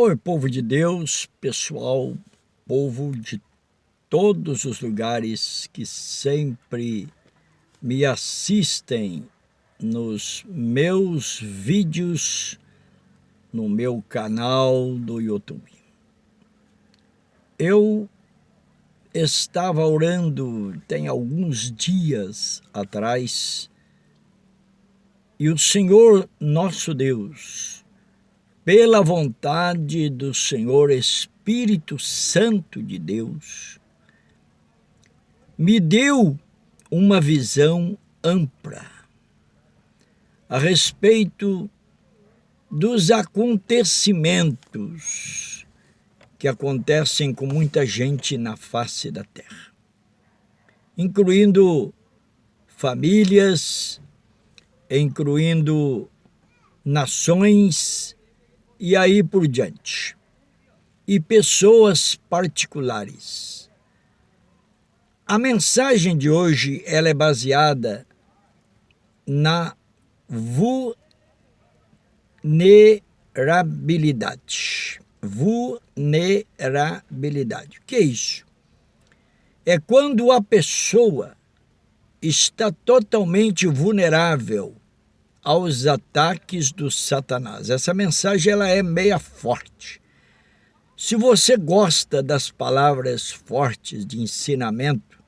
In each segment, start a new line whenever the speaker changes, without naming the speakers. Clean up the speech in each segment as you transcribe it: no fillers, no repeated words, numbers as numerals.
Oi, povo de Deus, pessoal, povo de todos os lugares que sempre me assistem nos meus vídeos no meu canal do YouTube. Eu estava orando tem alguns dias atrás e o Senhor nosso Deus, pela vontade do Senhor Espírito Santo de Deus, me deu uma visão ampla a respeito dos acontecimentos que acontecem com muita gente na face da terra, incluindo famílias, incluindo nações e aí por diante, e pessoas particulares. A mensagem de hoje ela é baseada na vulnerabilidade. Vulnerabilidade. O que é isso? É quando a pessoa está totalmente vulnerável aos ataques do Satanás. Essa mensagem ela é meia forte. Se você gosta das palavras fortes de ensinamento,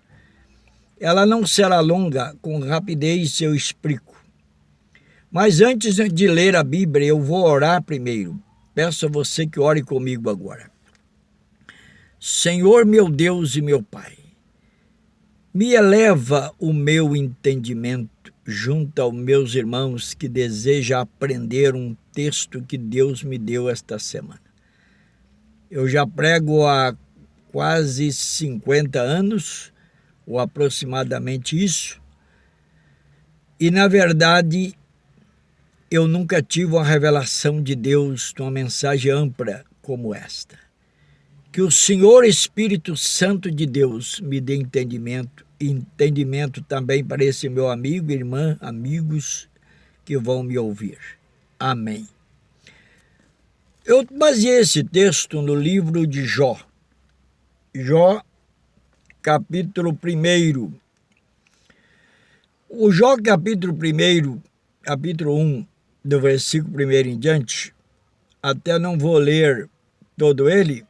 ela não será longa, com rapidez eu explico. Mas antes de ler a Bíblia, eu vou orar primeiro. Peço a você que ore comigo agora. Senhor meu Deus e meu Pai, me eleva o meu entendimento junto aos meus irmãos que desejam aprender um texto que Deus me deu esta semana. Eu já prego há quase 50 anos, ou aproximadamente isso, e na verdade eu nunca tive uma revelação de Deus de uma mensagem ampla como esta. Que o Senhor Espírito Santo de Deus me dê entendimento, e entendimento também para esse meu amigo, irmã, amigos que vão me ouvir. Amém. Eu baseei esse texto no livro de Jó. Jó, capítulo 1. O Jó, capítulo 1, capítulo 1, do versículo 1 em diante, até não vou ler todo ele,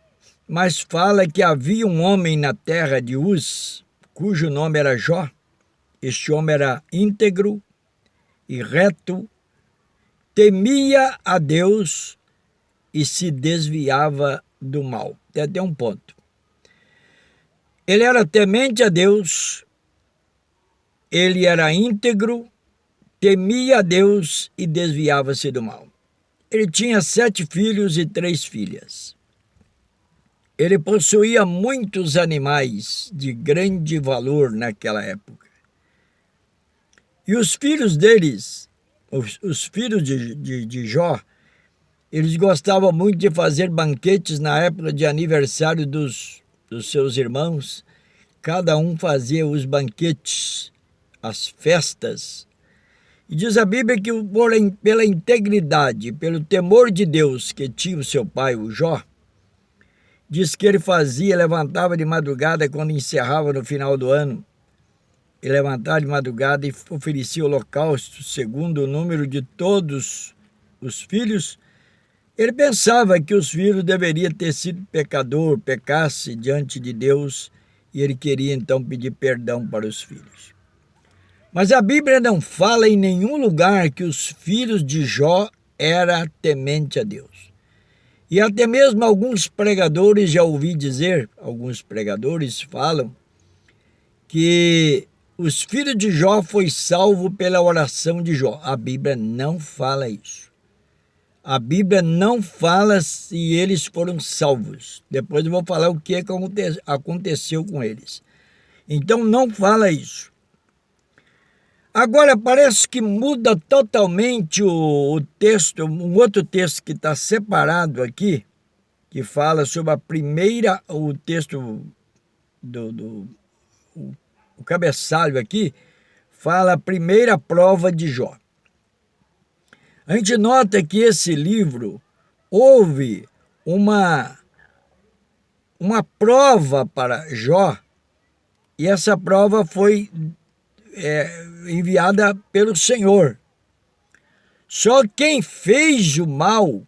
mas fala que havia um homem na terra de Uz, cujo nome era Jó. Este homem era íntegro e reto, temia a Deus e se desviava do mal. Tem até um ponto. Ele era temente a Deus, ele era íntegro, temia a Deus e desviava-se do mal. Ele tinha 7 filhos e 3 filhas. Ele possuía muitos animais de grande valor naquela época. E os filhos deles, os filhos de Jó, eles gostavam muito de fazer banquetes na época de aniversário dos seus irmãos. Cada um fazia os banquetes, as festas. E diz a Bíblia que pela integridade, pelo temor de Deus que tinha o seu pai, o Jó, diz que ele levantava de madrugada quando encerrava no final do ano. Ele levantava de madrugada e oferecia holocausto, segundo o número de todos os filhos. Ele pensava que os filhos deveriam ter sido pecasse diante de Deus, e ele queria então pedir perdão para os filhos. Mas a Bíblia não fala em nenhum lugar que os filhos de Jó eram temente a Deus. E até mesmo alguns pregadores, já ouvi dizer, alguns pregadores falam que os filhos de Jó foi salvo pela oração de Jó. A Bíblia não fala isso. A Bíblia não fala se eles foram salvos. Depois eu vou falar o que aconteceu com eles. Então não fala isso. Agora parece que muda totalmente o texto, um outro texto que está separado aqui, que fala sobre o texto o cabeçalho aqui, fala a primeira prova de Jó. A gente nota que esse livro houve uma prova para Jó, e essa prova foi enviada pelo Senhor. Só quem fez o mal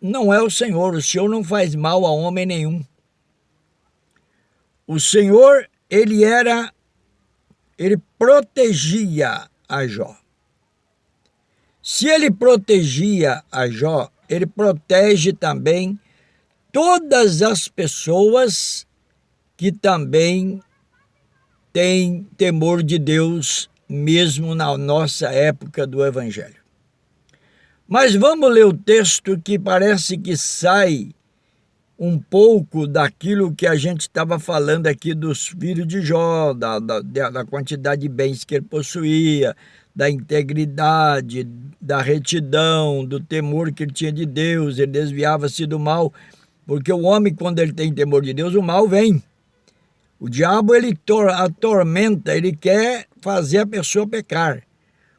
não é o Senhor não faz mal a homem nenhum. O Senhor, ele protegia a Jó. Se ele protegia a Jó, ele protege também todas as pessoas que também têm temor de Deus, mesmo na nossa época do Evangelho. Mas vamos ler o texto que parece que sai um pouco daquilo que a gente estava falando aqui dos filhos de Jó, da quantidade de bens que ele possuía, da integridade, da retidão, do temor que ele tinha de Deus, ele desviava-se do mal, porque o homem, quando ele tem temor de Deus, o mal vem. O diabo, ele atormenta, ele quer fazer a pessoa pecar.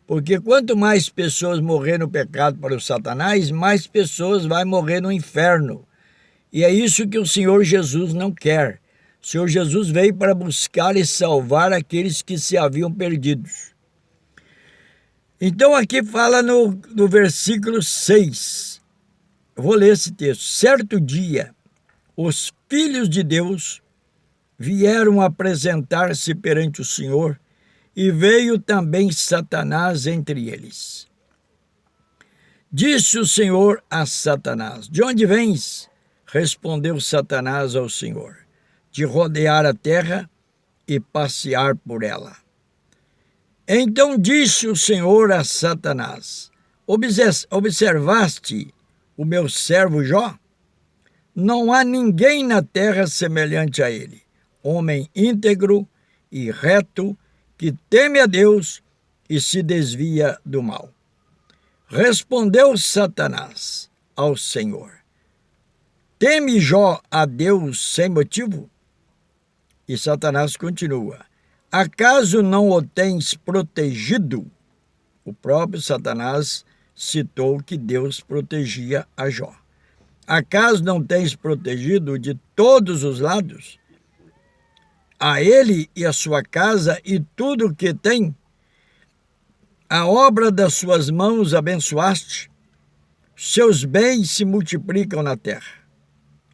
Porque quanto mais pessoas morrer no pecado para o Satanás, mais pessoas vão morrer no inferno. E é isso que o Senhor Jesus não quer. O Senhor Jesus veio para buscar e salvar aqueles que se haviam perdidos. Então aqui fala no versículo 6. Eu vou ler esse texto. Certo dia, os filhos de Deus vieram apresentar-se perante o Senhor, e veio também Satanás entre eles. Disse o Senhor a Satanás: de onde vens? Respondeu Satanás ao Senhor: de rodear a terra e passear por ela. Então disse o Senhor a Satanás: observaste o meu servo Jó? Não há ninguém na terra semelhante a ele, homem íntegro e reto, que teme a Deus e se desvia do mal. Respondeu Satanás ao Senhor: teme Jó a Deus sem motivo? E Satanás continua: acaso não o tens protegido? O próprio Satanás citou que Deus protegia a Jó. Acaso não tens protegido de todos os lados? A ele e a sua casa e tudo o que tem? A obra das suas mãos abençoaste? Seus bens se multiplicam na terra.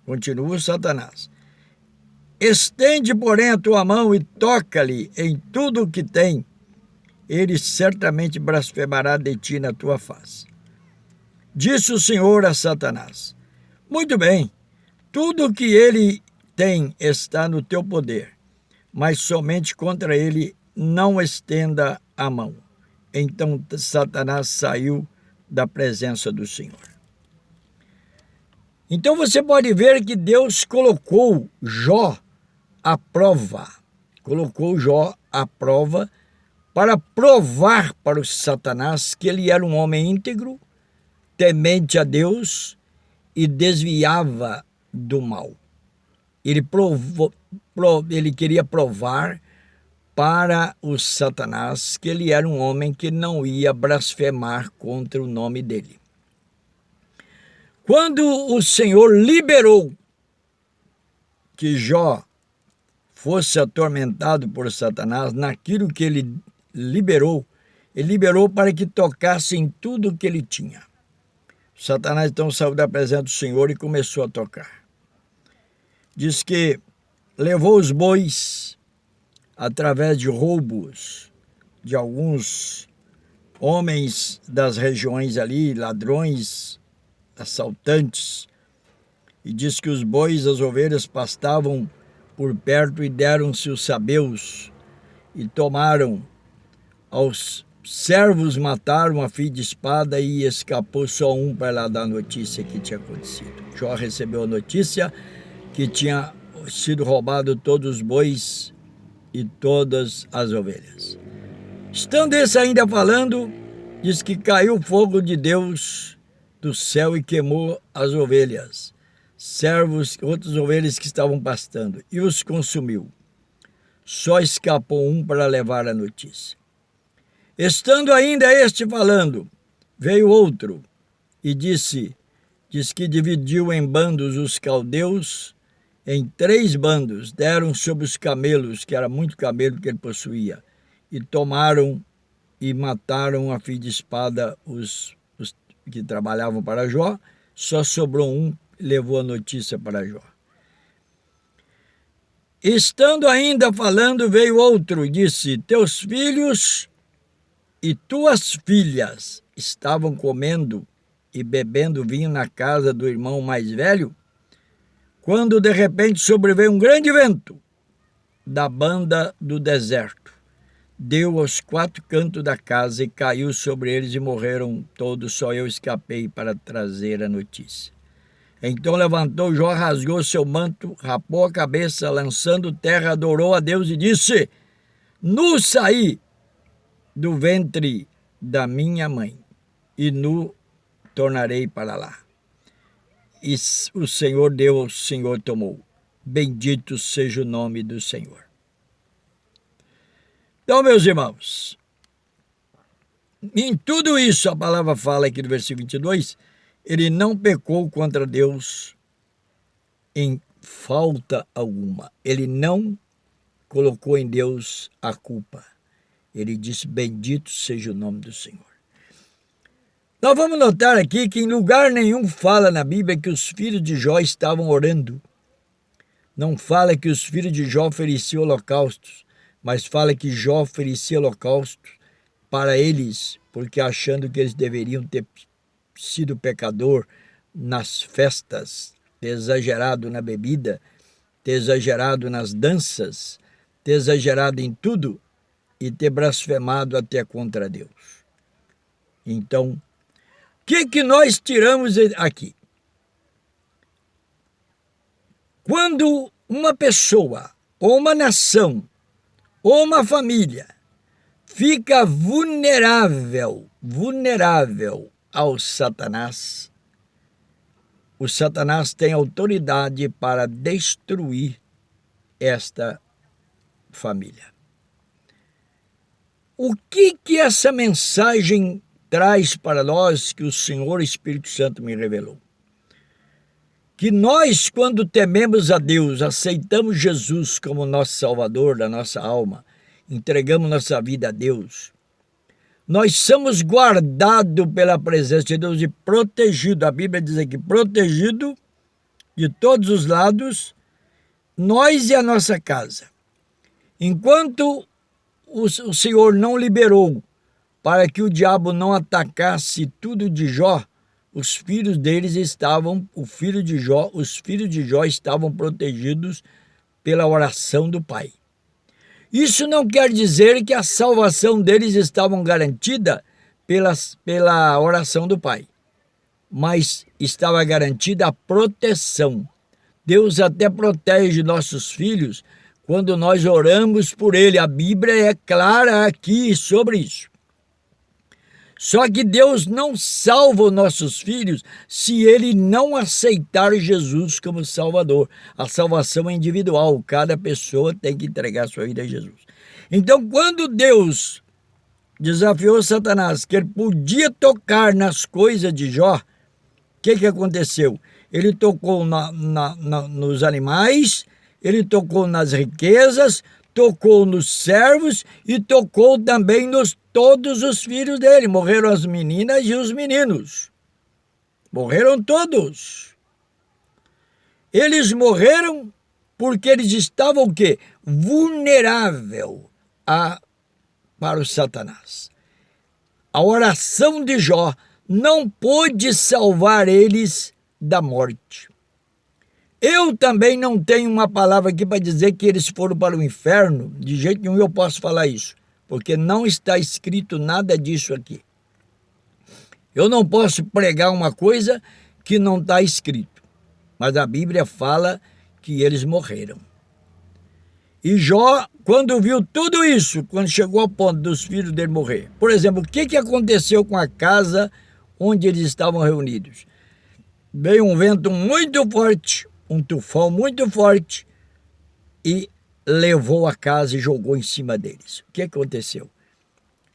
Continua Satanás: estende, porém, a tua mão e toca-lhe em tudo o que tem. Ele certamente blasfemará de ti na tua face. Disse o Senhor a Satanás: muito bem, tudo o que ele tem está no teu poder, mas somente contra ele não estenda a mão. Então Satanás saiu da presença do Senhor. Então você pode ver que Deus colocou Jó à prova. Colocou Jó à prova para provar para o Satanás que ele era um homem íntegro, temente a Deus e desviava do mal. Ele queria provar para o Satanás que ele era um homem que não ia blasfemar contra o nome dele. Quando o Senhor liberou que Jó fosse atormentado por Satanás, naquilo que ele liberou para que tocasse em tudo que ele tinha. Satanás então saiu da presença do Senhor e começou a tocar. Diz que levou os bois através de roubos de alguns homens das regiões ali, ladrões, assaltantes, e diz que os bois e as ovelhas pastavam por perto e deram-se os sabeus e tomaram. Aos servos mataram a fio de espada e escapou só um para lá dar a notícia que tinha acontecido. Jó recebeu a notícia que tinha sido roubado todos os bois e todas as ovelhas. Estando esse ainda falando, diz que caiu fogo de Deus do céu e queimou as ovelhas, servos, outras ovelhas que estavam pastando, e os consumiu. Só escapou um para levar a notícia. Estando ainda este falando, veio outro e disse diz que dividiu em bandos os caldeus, em 3 bandos, deram sobre os camelos, que era muito camelo que ele possuía, e tomaram e mataram a fio de espada os que trabalhavam para Jó. Só sobrou um, levou a notícia para Jó. Estando ainda falando, veio outro e disse: teus filhos e tuas filhas estavam comendo e bebendo vinho na casa do irmão mais velho, quando de repente sobreveio um grande vento da banda do deserto. Deu aos 4 cantos da casa e caiu sobre eles e morreram todos, só eu escapei para trazer a notícia. Então levantou Jó, rasgou seu manto, rapou a cabeça, lançando terra, adorou a Deus e disse: nu saí do ventre da minha mãe, e nu tornarei para lá. E o Senhor deu, o Senhor tomou. Bendito seja o nome do Senhor. Então, meus irmãos, em tudo isso, a palavra fala aqui no versículo 22, ele não pecou contra Deus em falta alguma. Ele não colocou em Deus a culpa. Ele disse: bendito seja o nome do Senhor. Nós vamos notar aqui que em lugar nenhum fala na Bíblia que os filhos de Jó estavam orando. Não fala que os filhos de Jó ofereciam holocaustos, mas fala que Jó oferecia holocaustos para eles, porque achando que eles deveriam ter sido pecador nas festas, ter exagerado na bebida, ter exagerado nas danças, ter exagerado em tudo e ter blasfemado até contra Deus. Então, o que nós tiramos aqui? Quando uma pessoa, ou uma nação, ou uma família fica vulnerável ao Satanás, o Satanás tem autoridade para destruir esta família. O que essa mensagem traz para nós que o Senhor Espírito Santo me revelou? Que nós, quando tememos a Deus, aceitamos Jesus como nosso Salvador da nossa alma, entregamos nossa vida a Deus, nós somos guardados pela presença de Deus e protegidos. A Bíblia diz aqui, protegido de todos os lados, nós e a nossa casa. Enquanto o Senhor não liberou para que o diabo não atacasse tudo de Jó, os filhos de Jó estavam protegidos pela oração do Pai. Isso não quer dizer que a salvação deles estava garantida pela oração do Pai, mas estava garantida a proteção. Deus até protege nossos filhos quando nós oramos por ele. A Bíblia é clara aqui sobre isso. Só que Deus não salva os nossos filhos se ele não aceitar Jesus como Salvador. A salvação é individual, cada pessoa tem que entregar sua vida a Jesus. Então, quando Deus desafiou Satanás, que ele podia tocar nas coisas de Jó, o que aconteceu? Ele tocou nos animais, ele tocou nas riquezas, tocou nos servos e tocou também nos todos os filhos dele. Morreram as meninas e os meninos. Morreram todos. Eles morreram porque eles estavam o quê? Vulnerável para o Satanás. A oração de Jó não pôde salvar eles da morte. Eu também não tenho uma palavra aqui para dizer que eles foram para o inferno. De jeito nenhum eu posso falar isso, porque não está escrito nada disso aqui. Eu não posso pregar uma coisa que não está escrito, mas a Bíblia fala que eles morreram. E Jó, quando viu tudo isso, quando chegou ao ponto dos filhos dele morrer, por exemplo, o que aconteceu com a casa onde eles estavam reunidos? Veio um vento muito forte, um tufão muito forte, e levou a casa e jogou em cima deles. O que aconteceu?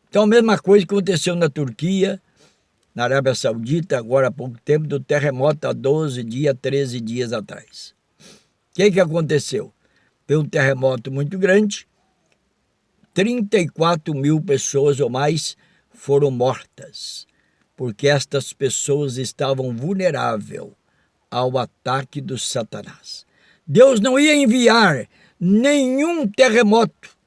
Então, a mesma coisa que aconteceu na Turquia, na Arábia Saudita, agora há pouco tempo, do terremoto há 12 dias, 13 dias atrás. O que aconteceu? Foi um terremoto muito grande, 34 mil pessoas ou mais foram mortas, porque estas pessoas estavam vulneráveis ao ataque do Satanás. Deus não ia enviar nenhum terremoto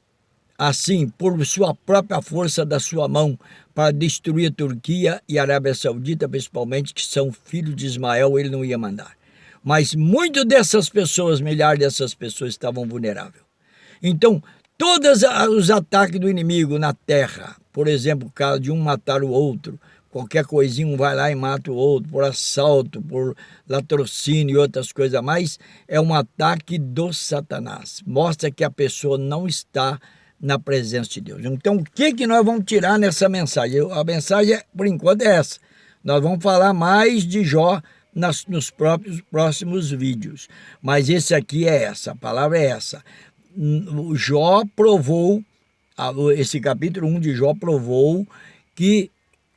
assim, por sua própria força da sua mão, para destruir a Turquia e a Arábia Saudita, principalmente, que são filhos de Ismael, ele não ia mandar. Mas muitas dessas pessoas, milhares dessas pessoas, estavam vulneráveis. Então, todos os ataques do inimigo na terra, por exemplo, o caso de um matar o outro, qualquer coisinha, um vai lá e mata o outro, por assalto, por latrocínio e outras coisas mais, é um ataque do Satanás. Mostra que a pessoa não está na presença de Deus. Então, o que nós vamos tirar nessa mensagem? A mensagem, por enquanto, é essa. Nós vamos falar mais de Jó nos próximos vídeos. Mas esse aqui é essa, a palavra é essa. O Jó provou, esse capítulo 1 de Jó provou que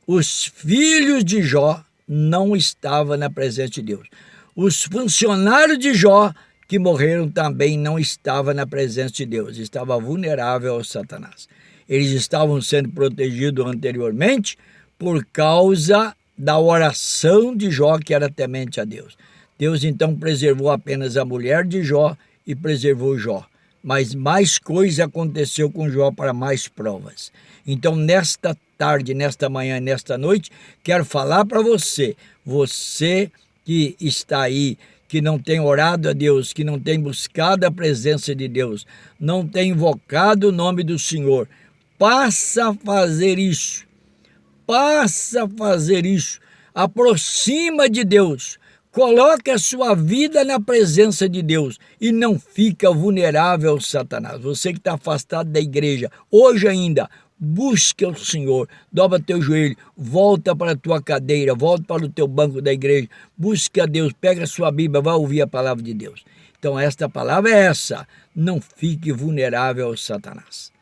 os filhos de Jó não estavam na presença de Deus. Os funcionários de Jó que morreram também não estavam na presença de Deus, estava vulnerável ao Satanás. Eles estavam sendo protegidos anteriormente por causa da oração de Jó, que era temente a Deus. Deus então preservou apenas a mulher de Jó e preservou Jó. Mas mais coisa aconteceu com Jó para mais provas. Então, nesta tarde, nesta manhã, nesta noite, quero falar para você, você que está aí, que não tem orado a Deus, que não tem buscado a presença de Deus, não tem invocado o nome do Senhor, passa a fazer isso. Passa a fazer isso. Aproxima de Deus. Coloque a sua vida na presença de Deus e não fica vulnerável ao Satanás. Você que está afastado da igreja, hoje ainda, busca o Senhor, dobra teu joelho, volta para a tua cadeira, volta para o teu banco da igreja, busca a Deus, pega a sua Bíblia, vai ouvir a palavra de Deus. Então esta palavra é essa, não fique vulnerável ao Satanás.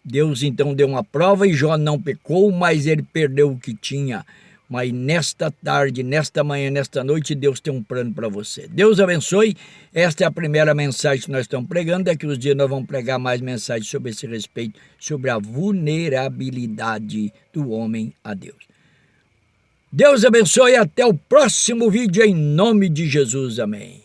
Deus então deu uma prova e Jó não pecou, mas ele perdeu o que tinha. Mas nesta tarde, nesta manhã, nesta noite, Deus tem um plano para você. Deus abençoe. Esta é a primeira mensagem que nós estamos pregando. Daqui uns dias nós vamos pregar mais mensagens sobre esse respeito, sobre a vulnerabilidade do homem a Deus. Deus abençoe. Até o próximo vídeo, em nome de Jesus. Amém.